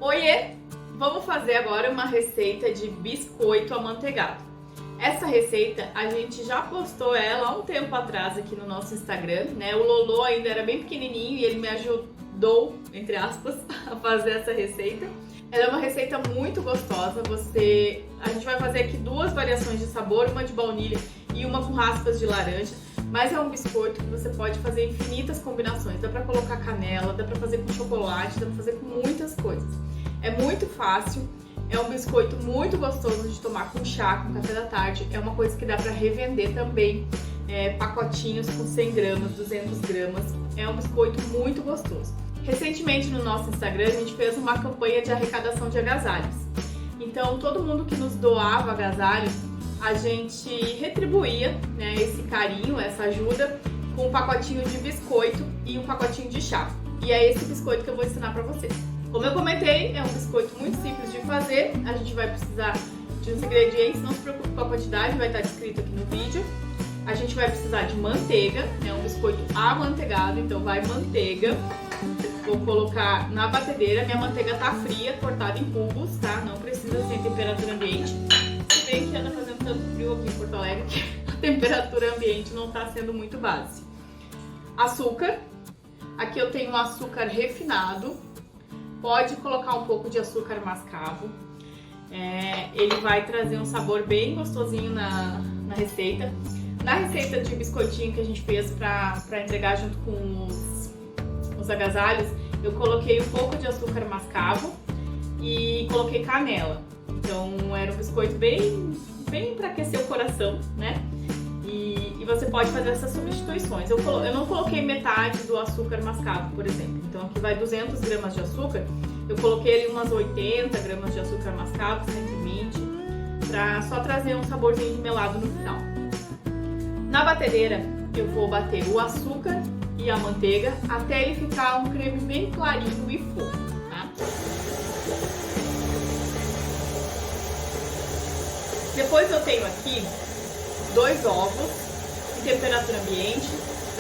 Oiê! Vamos fazer agora uma receita de biscoito amanteigado. Essa receita a gente já postou ela há um tempo atrás aqui no nosso Instagram, né? O Lolo ainda era bem pequenininho e ele me ajudou, entre aspas, a fazer essa receita. Ela é uma receita muito gostosa. A gente vai fazer aqui duas variações de sabor, uma de baunilha e uma com raspas de laranja. Mas é um biscoito que você pode fazer infinitas combinações. Dá pra colocar canela, dá pra fazer com chocolate, dá pra fazer com muitas coisas. É muito fácil, é um biscoito muito gostoso de tomar com chá, com café da tarde. É uma coisa que dá pra revender também, pacotinhos com 100 gramas, 200 gramas. É um biscoito muito gostoso. Recentemente no nosso Instagram a gente fez uma campanha de arrecadação de agasalhos. Então todo mundo que nos doava agasalho, a gente retribuía, né, esse carinho, essa ajuda, com um pacotinho de biscoito e um pacotinho de chá. E é esse biscoito que eu vou ensinar pra vocês. Como eu comentei, é um biscoito muito simples de fazer. A gente vai precisar de uns ingredientes, não se preocupe com a quantidade, vai estar descrito aqui no vídeo. A gente vai precisar de manteiga, é um biscoito amanteigado, então vai manteiga. Vou colocar na batedeira, minha manteiga tá fria, cortada em cubos, tá? Não precisa ser em temperatura ambiente. Se bem que anda fazendo tanto frio aqui em Porto Alegre que a temperatura ambiente não tá sendo muito base. Açúcar. Aqui eu tenho um açúcar refinado. Pode colocar um pouco de açúcar mascavo. Ele vai trazer um sabor bem gostosinho na receita. Na receita de biscoitinho que a gente fez para entregar junto com os agasalhos, eu coloquei um pouco de açúcar mascavo e coloquei canela. Então era um biscoito bem para aquecer o coração, né? E você pode fazer essas substituições. Eu não coloquei metade do açúcar mascavo, por exemplo. Então aqui vai 200 gramas de açúcar. Eu coloquei ali umas 80 gramas de açúcar mascavo, 120, para só trazer um saborzinho de melado no final. Na batedeira eu vou bater o açúcar e a manteiga até ele ficar um creme bem clarinho e fofo, tá? Depois eu tenho aqui 2 ovos em temperatura ambiente,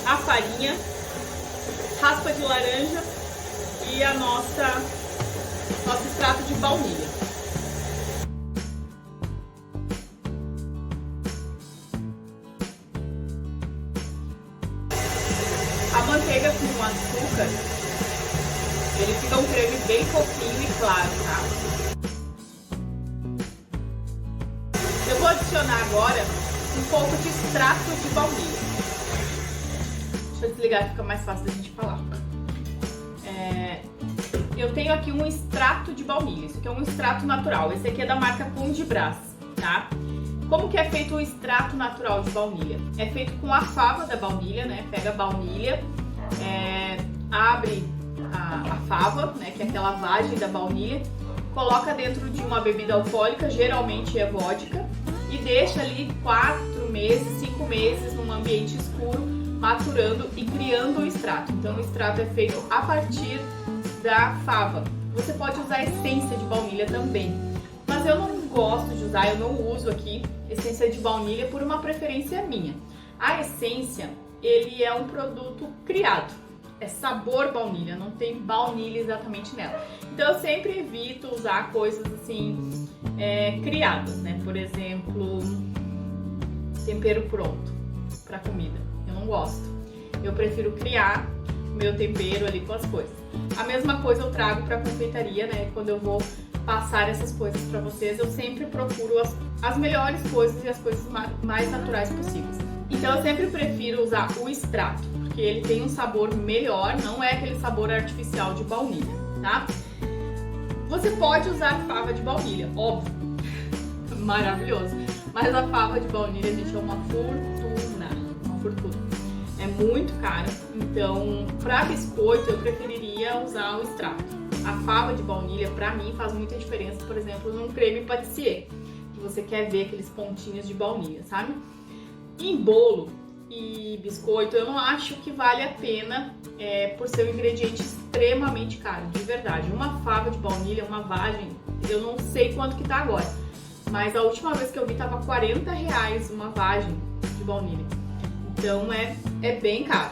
a farinha, raspa de laranja e a nosso extrato de baunilha. A manteiga com o açúcar, ele fica um creme bem fofinho e claro, tá? Eu vou adicionar agora um pouco de extrato de baunilha. Deixa eu desligar que fica mais fácil da gente falar. Eu tenho aqui um extrato de baunilha. Isso aqui é um extrato natural. Esse aqui é da marca Pão de Brás, tá? Como que é feito o extrato natural de baunilha? É feito com a fava da baunilha, né? Pega a baunilha, abre a fava, né? Que é aquela vagem da baunilha, coloca dentro de uma bebida alcoólica, geralmente é vodka, e deixa ali 4 meses, 5 meses num ambiente escuro, maturando e criando o extrato. Então o extrato é feito a partir da fava. Você pode usar essência de baunilha também, mas eu não gosto de usar, eu não uso aqui essência de baunilha por uma preferência minha. A essência, ele é um produto criado, é sabor baunilha, não tem baunilha exatamente nela. Então eu sempre evito usar coisas assim criadas, né? Por exemplo, tempero pronto para comida, eu não gosto. Eu prefiro criar o meu tempero ali com as coisas. A mesma coisa eu trago para confeitaria, né? Quando eu vou passar essas coisas para vocês, eu sempre procuro as melhores coisas e as coisas mais naturais possíveis. Então eu sempre prefiro usar o extrato, porque ele tem um sabor melhor, não é aquele sabor artificial de baunilha, tá? Você pode usar fava de baunilha, óbvio, maravilhoso, mas a fava de baunilha, gente, é uma fortuna, é muito caro, então para biscoito eu preferiria usar o extrato. A fava de baunilha, pra mim, faz muita diferença, por exemplo, num creme pâtissier, que você quer ver aqueles pontinhos de baunilha, sabe? Em bolo e biscoito, eu não acho que vale a pena, por ser um ingrediente extremamente caro, de verdade. Uma fava de baunilha, uma vagem, eu não sei quanto que tá agora, mas a última vez que eu vi tava R$40 uma vagem de baunilha. Então é bem caro.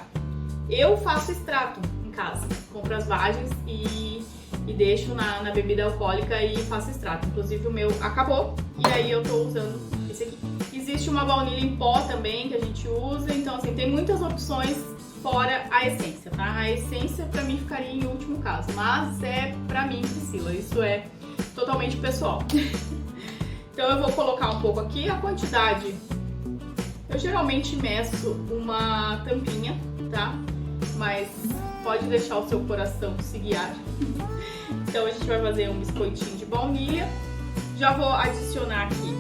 Eu faço extrato em casa, compro as vagens e e deixo na bebida alcoólica e faço extrato. Inclusive o meu acabou e aí eu tô usando esse aqui. Existe uma baunilha em pó também que a gente usa, então assim, tem muitas opções fora a essência, tá? A essência pra mim ficaria em último caso, mas é pra mim, Priscila, isso é totalmente pessoal. Então eu vou colocar um pouco aqui, a quantidade, eu geralmente meço uma tampinha, tá? Mas pode deixar o seu coração se guiar. Então a gente vai fazer um biscoitinho de baunilha. Já vou adicionar aqui.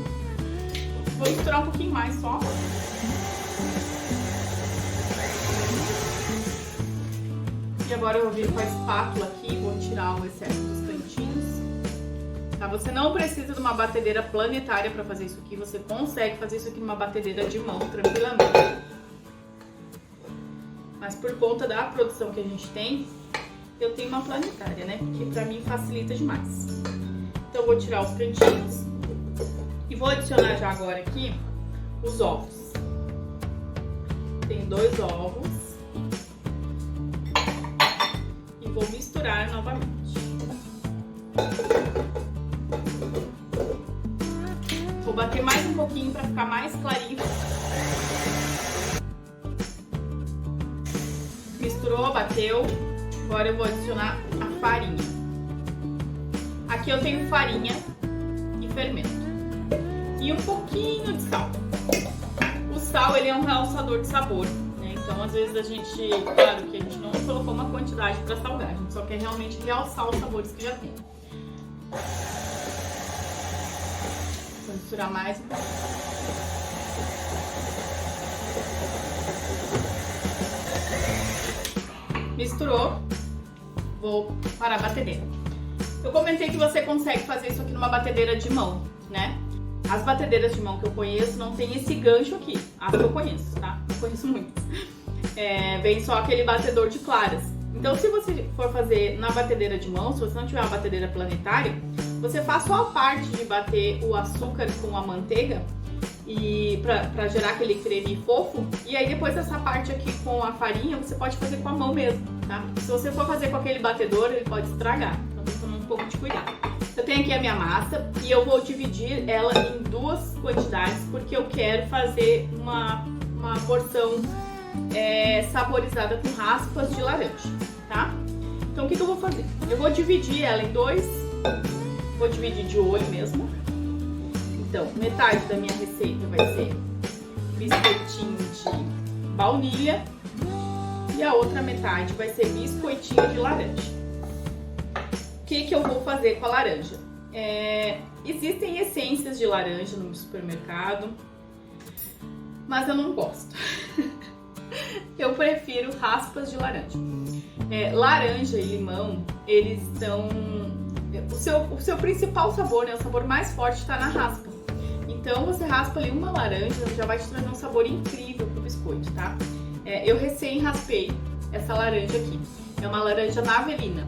Vou misturar um pouquinho mais só. E agora eu vou vir com a espátula aqui, vou tirar o excesso dos cantinhos. Tá? Você não precisa de uma batedeira planetária para fazer isso aqui. Você consegue fazer isso aqui numa batedeira de mão tranquilamente. Mas por conta da produção que a gente tem, eu tenho uma planetária, né? Porque pra mim facilita demais. Então eu vou tirar os cantinhos e vou adicionar já agora aqui os ovos. Tem 2 ovos e vou misturar novamente. Vou bater mais um pouquinho para ficar mais clarinho. Misturou, bateu. Agora eu vou adicionar a farinha. Aqui eu tenho farinha e fermento. E um pouquinho de sal. O sal, ele é um realçador de sabor, né? Então, às vezes a gente, claro que a gente não colocou uma quantidade para salgar, a gente só quer realmente realçar os sabores que já tem. Vou misturar mais um pouco. Misturou, vou parar a batedeira. Eu comentei que você consegue fazer isso aqui numa batedeira de mão, né? As batedeiras de mão que eu conheço não tem esse gancho aqui. As que eu conheço, tá? Eu conheço muitas. Vem só aquele batedor de claras. Então, se você for fazer na batedeira de mão, se você não tiver uma batedeira planetária, você faz só a parte de bater o açúcar com a manteiga e pra gerar aquele creme fofo, e aí depois essa parte aqui com a farinha você pode fazer com a mão mesmo, tá? Se você for fazer com aquele batedor, ele pode estragar, então tem que tomar um pouco de cuidado. Eu tenho aqui a minha massa e eu vou dividir ela em 2 quantidades porque eu quero fazer uma porção saborizada com raspas de laranja, tá? Então o que eu vou fazer? Eu vou dividir ela em 2, vou dividir de olho mesmo. Então, metade da minha receita vai ser biscoitinho de baunilha e a outra metade vai ser biscoitinho de laranja. O que eu vou fazer com a laranja? Existem essências de laranja no supermercado, mas eu não gosto. Eu prefiro raspas de laranja. Laranja e limão, eles dão... O seu principal sabor, né? O sabor mais forte está na raspa. Então você raspa ali uma laranja, já vai te trazer um sabor incrível pro biscoito, tá? Eu recém raspei essa laranja aqui. É uma laranja navelina.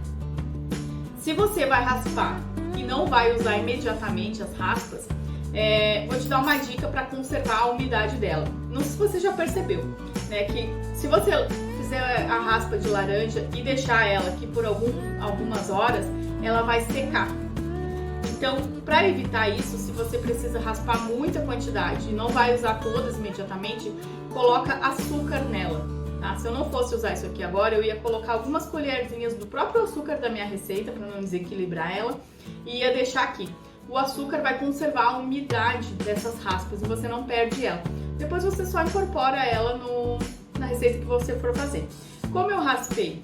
Se você vai raspar e não vai usar imediatamente as raspas, vou te dar uma dica para conservar a umidade dela. Não sei se você já percebeu, né? Que se você fizer a raspa de laranja e deixar ela aqui por algumas horas, ela vai secar. Então, para evitar isso, se você precisa raspar muita quantidade e não vai usar todas imediatamente, coloca açúcar nela, tá? Se eu não fosse usar isso aqui agora, eu ia colocar algumas colherzinhas do próprio açúcar da minha receita, para não desequilibrar ela, e ia deixar aqui. O açúcar vai conservar a umidade dessas raspas e você não perde ela. Depois você só incorpora ela na receita que você for fazer. Como eu raspei,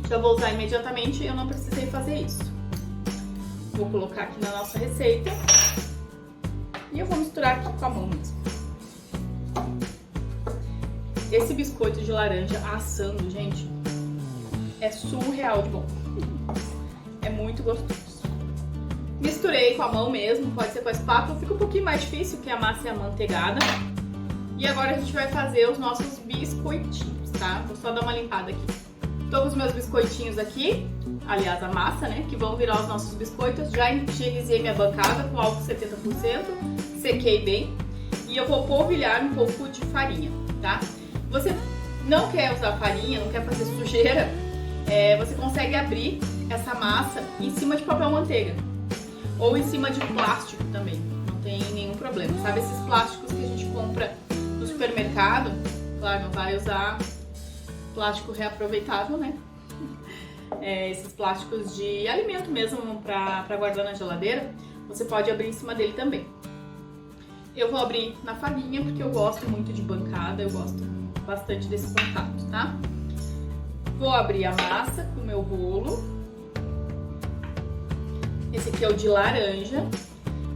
já vou usar imediatamente, eu não precisei fazer isso. Vou colocar aqui na nossa receita e eu vou misturar aqui com a mão mesmo. Esse biscoito de laranja assando, gente, é surreal de bom. É muito gostoso. Misturei com a mão mesmo, pode ser com a espátula, fica um pouquinho mais difícil porque a massa é amanteigada. E agora a gente vai fazer os nossos biscoitinhos, tá? Vou só dar uma limpada aqui. Tô com os meus biscoitinhos aqui, aliás a massa, né, que vão virar os nossos biscoitos. Já higienizei minha bancada com álcool 70%, sequei bem. E eu vou polvilhar um pouco de farinha, tá? Você não quer usar farinha, não quer fazer sujeira, você consegue abrir essa massa em cima de papel manteiga ou em cima de plástico também, não tem nenhum problema. Sabe esses plásticos que a gente compra no supermercado? Claro, não vai usar plástico reaproveitável, né? Esses plásticos de alimento mesmo para guardar na geladeira, você pode abrir em cima dele também. Eu vou abrir na farinha porque eu gosto muito de bancada, eu gosto bastante desse contato, tá? Vou abrir a massa com o meu rolo. Esse aqui é o de laranja.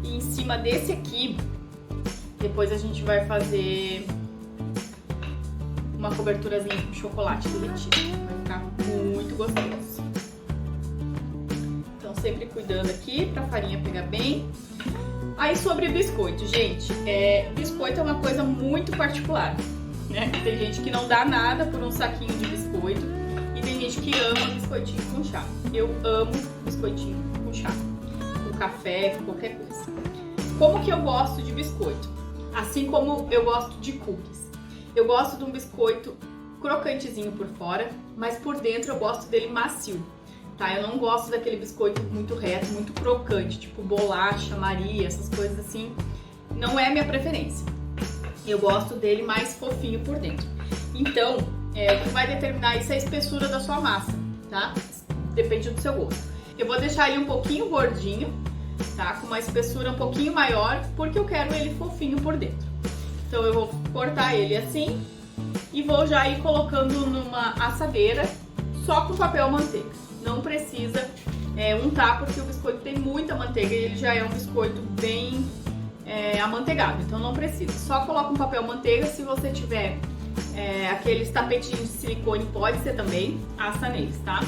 E em cima desse aqui, depois a gente vai fazer uma coberturazinha com chocolate derretido. Vai ficar muito gostoso. Então sempre cuidando aqui pra farinha pegar bem. Aí sobre biscoito, gente, biscoito é uma coisa muito particular, né? Tem gente que não dá nada por um saquinho de biscoito e tem gente que ama biscoitinho com chá. Eu amo biscoitinho com chá, com café, com qualquer coisa. Como que eu gosto de biscoito? Assim como eu gosto de cookies. Eu gosto de um biscoito crocantezinho por fora, mas por dentro eu gosto dele macio. Tá? Eu não gosto daquele biscoito muito reto, muito crocante, tipo bolacha, Maria, essas coisas assim. Não é a minha preferência. Eu gosto dele mais fofinho por dentro. Então, o que vai determinar isso é a espessura da sua massa, tá? Depende do seu gosto. Eu vou deixar ele um pouquinho gordinho, tá? Com uma espessura um pouquinho maior, porque eu quero ele fofinho por dentro. Então eu vou cortar ele assim e vou já ir colocando numa assadeira só com papel manteiga. Não precisa untar, porque o biscoito tem muita manteiga e ele já é um biscoito bem amanteigado, então não precisa. Só coloca um papel manteiga. Se você tiver aqueles tapetinhos de silicone, pode ser também, assa neles, tá?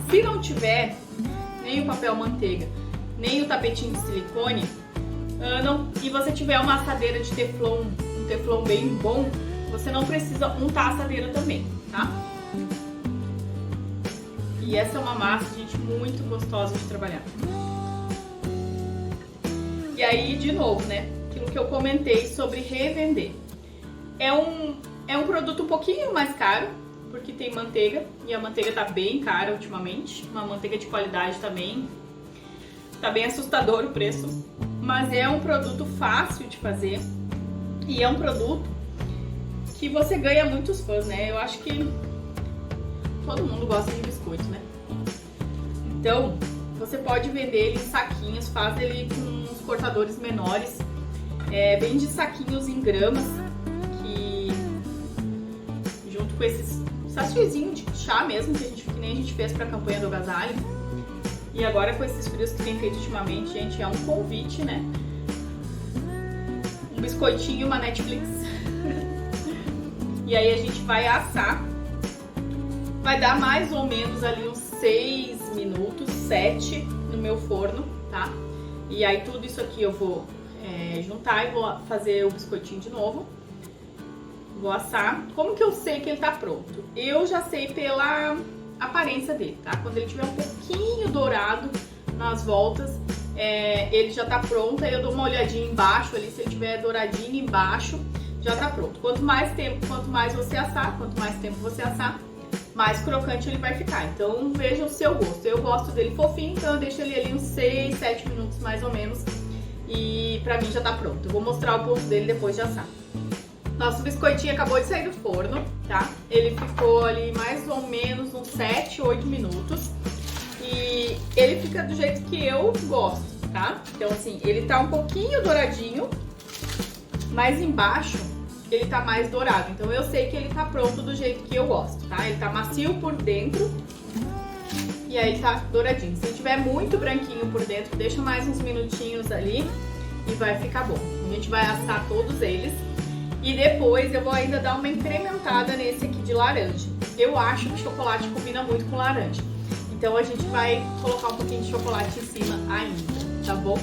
Se não tiver nem o papel manteiga, nem o tapetinho de silicone, e você tiver uma assadeira de teflon, um teflon bem bom, você não precisa untar a assadeira também, tá? E essa é uma massa, gente, muito gostosa de trabalhar. E aí, de novo, né? Aquilo que eu comentei sobre revender. É um produto um pouquinho mais caro, porque tem manteiga, e a manteiga tá bem cara ultimamente. Uma manteiga de qualidade também. Tá bem assustador o preço. Mas é um produto fácil de fazer. E é um produto que você ganha muitos fãs, né? Eu acho que todo mundo gosta de biscoito, né? Então, você pode vender ele em saquinhos, faz ele com uns cortadores menores. Vende saquinhos em gramas, que junto com esses sachêzinhos de chá mesmo, que nem a gente fez pra campanha do agasalho. E agora com esses frios que tem feito ultimamente, gente, é um convite, né? Um biscoitinho, uma Netflix. E aí a gente vai assar. Vai dar mais ou menos ali uns 6 minutos, 7 no meu forno, tá? E aí tudo isso aqui eu vou juntar e vou fazer o biscoitinho de novo. Vou assar. Como que eu sei que ele tá pronto? Eu já sei pela aparência dele, tá? Quando ele tiver um pouquinho dourado nas voltas, ele já tá pronto. Aí eu dou uma olhadinha embaixo ali, se ele tiver douradinho embaixo, já tá pronto. Quanto mais você assar, quanto mais tempo você assar, mais crocante ele vai ficar. Então veja o seu gosto. Eu gosto dele fofinho, então eu deixo ele ali uns 6, 7 minutos mais ou menos. E pra mim já tá pronto. Eu vou mostrar o ponto dele depois de assar. Nosso biscoitinho acabou de sair do forno, tá? Ele ficou ali mais ou menos uns 7, 8 minutos. E ele fica do jeito que eu gosto, tá? Então assim, ele tá um pouquinho douradinho, mas embaixo ele tá mais dourado. Então eu sei que ele tá pronto do jeito que eu gosto, tá? Ele tá macio por dentro e aí tá douradinho. Se tiver muito branquinho por dentro, deixa mais uns minutinhos ali e vai ficar bom. A gente vai assar todos eles. E depois eu vou ainda dar uma incrementada nesse aqui de laranja. Eu acho que o chocolate combina muito com laranja. Então a gente vai colocar um pouquinho de chocolate em cima ainda, tá bom?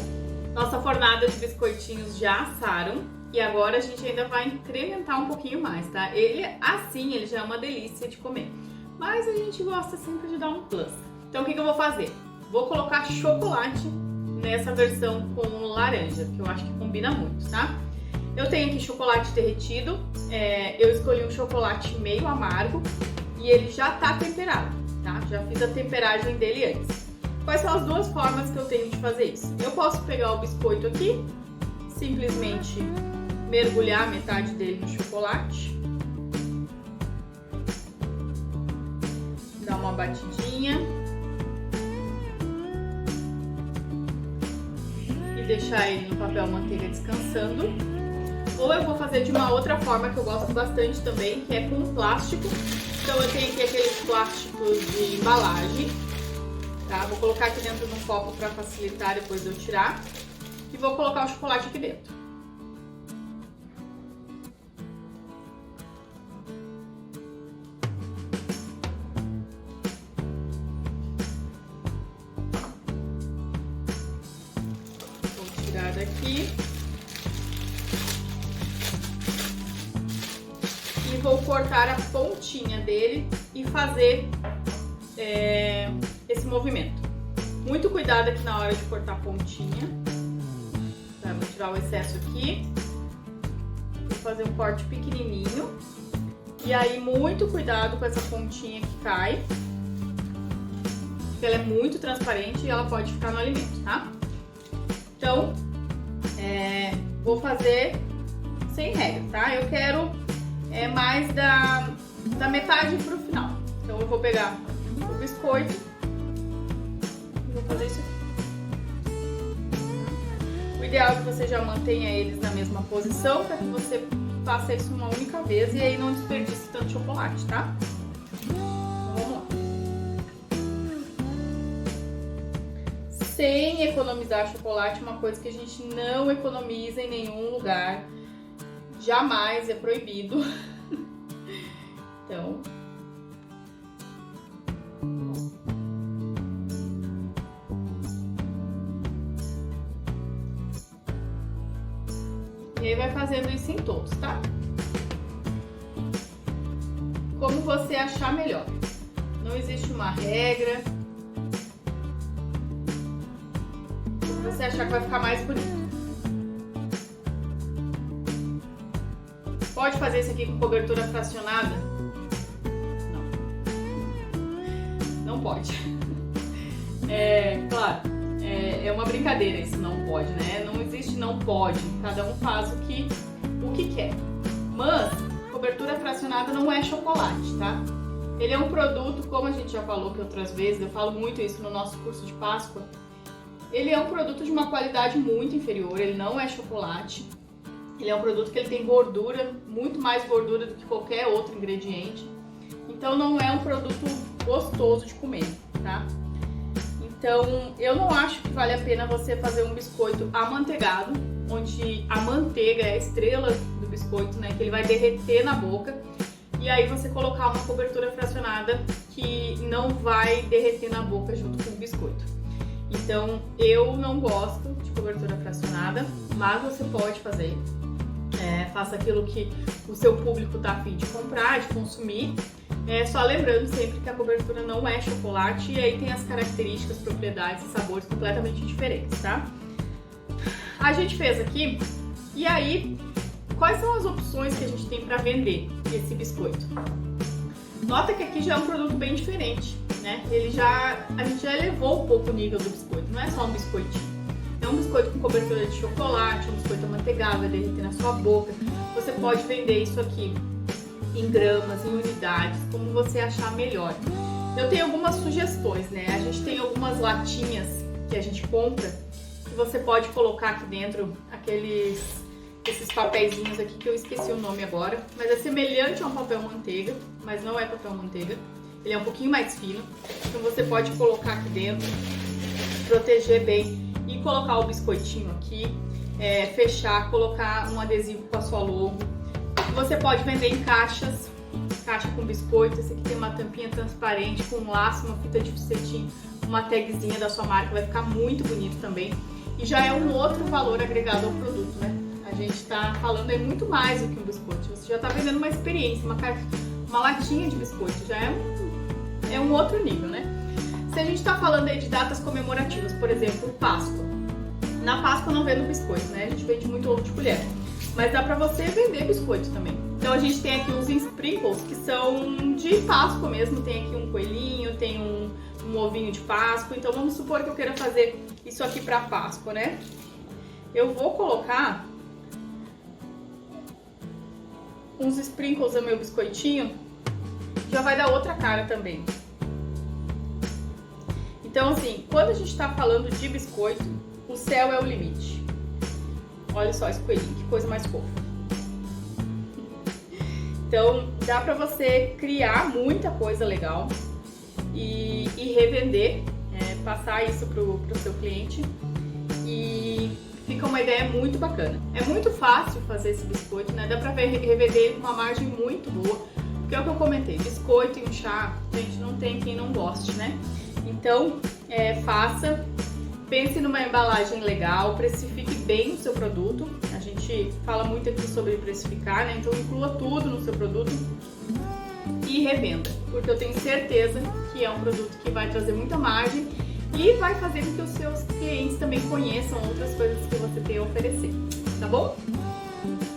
Nossa fornada de biscoitinhos já assaram. E agora a gente ainda vai incrementar um pouquinho mais, tá? Ele, assim, ele já é uma delícia de comer. Mas a gente gosta sempre de dar um plus. Então o que eu vou fazer? Vou colocar chocolate nessa versão com laranja, que eu acho que combina muito, tá? Eu tenho aqui chocolate derretido, eu escolhi um chocolate meio amargo e ele já tá temperado. tá? Já fiz a temperagem dele antes. Quais são as duas formas que eu tenho de fazer isso? Eu posso pegar o biscoito aqui, simplesmente mergulhar metade dele no chocolate, dar uma batidinha e deixar ele no papel manteiga descansando. Ou eu vou fazer de uma outra forma que eu gosto bastante também, que é com plástico. Então eu tenho aqui aqueles plásticos de embalagem, tá? Vou colocar aqui dentro de um copo para facilitar depois de eu tirar. E vou colocar o chocolate aqui dentro. Vou tirar daqui. E vou cortar a pontinha dele e fazer esse movimento. Muito cuidado aqui na hora de cortar a pontinha. Tá, vou tirar o excesso aqui. Vou fazer um corte pequenininho. E aí, muito cuidado com essa pontinha que cai. Porque ela é muito transparente e ela pode ficar no alimento, tá? Então, vou fazer sem regra, tá? Eu quero mais da metade pro final. Então eu vou pegar o biscoito e vou fazer isso aqui. O ideal é que você já mantenha eles na mesma posição para que você faça isso uma única vez e aí não desperdice tanto chocolate, tá? Então vamos lá. Sem economizar chocolate, uma coisa que a gente não economiza em nenhum lugar. Jamais é proibido. Então. E aí vai fazendo isso em todos, tá? Como você achar melhor. Não existe uma regra. Se você achar que vai ficar mais bonito. Pode fazer isso aqui com cobertura fracionada? Não. Não pode. Claro, é uma brincadeira isso, não pode, né? Não existe não pode. Cada um faz o que quer. Mas, cobertura fracionada não é chocolate, tá? Ele é um produto, como a gente já falou que outras vezes, eu falo muito isso no nosso curso de Páscoa. Ele é um produto de uma qualidade muito inferior, ele não é chocolate. Ele é um produto que ele tem gordura, muito mais gordura do que qualquer outro ingrediente. Então não é um produto gostoso de comer, tá? Então eu não acho que vale a pena você fazer um biscoito amanteigado, onde a manteiga é a estrela do biscoito, né? Que ele vai derreter na boca. E aí você colocar uma cobertura fracionada que não vai derreter na boca junto com o biscoito. Então eu não gosto de cobertura fracionada, mas você pode fazer. Faça aquilo que o seu público tá a fim de comprar, de consumir. Só lembrando sempre que a cobertura não é chocolate e aí tem as características, propriedades e sabores completamente diferentes, tá? A gente fez aqui, e aí, quais são as opções que a gente tem para vender esse biscoito? Nota que aqui já é um produto bem diferente, né? A gente já elevou um pouco o nível do biscoito, não é só um biscoitinho. É um biscoito com cobertura de chocolate, um biscoito amanteigado, vai derreter na sua boca. Você pode vender isso aqui em gramas, em unidades, como você achar melhor. Eu tenho algumas sugestões, né? A gente tem algumas latinhas que a gente compra, que você pode colocar aqui dentro esses papeizinhos aqui, que eu esqueci o nome agora, mas é semelhante a um papel manteiga, mas não é papel manteiga. Ele é um pouquinho mais fino, então você pode colocar aqui dentro, proteger bem. E colocar o biscoitinho aqui, fechar, colocar um adesivo com a sua logo. Você pode vender em caixas, caixa com biscoito. Esse aqui tem uma tampinha transparente com um laço, uma fita de cetim, uma tagzinha da sua marca, vai ficar muito bonito também. E já é um outro valor agregado ao produto, né? A gente tá falando aí muito mais do que um biscoito. Você já tá vendendo uma experiência, uma latinha de biscoito, já é um outro nível, né? Se a gente está falando aí de datas comemorativas, por exemplo, Páscoa. Na Páscoa eu não vendo biscoito, né? A gente vende muito ovo de colher. Mas dá pra você vender biscoito também. Então a gente tem aqui uns sprinkles que são de Páscoa mesmo, tem aqui um coelhinho, tem um ovinho de Páscoa, então vamos supor que eu queira fazer isso aqui para Páscoa, né? Eu vou colocar uns sprinkles no meu biscoitinho, já vai dar outra cara também. Então assim, quando a gente tá falando de biscoito, o céu é o limite. Olha só esse coelhinho, que coisa mais fofa. Então dá pra você criar muita coisa legal e revender, passar isso pro seu cliente, e fica uma ideia muito bacana. É muito fácil fazer esse biscoito, né? Dá pra revender ele com uma margem muito boa, porque é o que eu comentei, biscoito e um chá, gente, não tem quem não goste, né? Então faça, pense numa embalagem legal, precifique bem o seu produto. A gente fala muito aqui sobre precificar, né? Então inclua tudo no seu produto e revenda, porque eu tenho certeza que é um produto que vai trazer muita margem e vai fazer com que os seus clientes também conheçam outras coisas que você tem a oferecer, tá bom?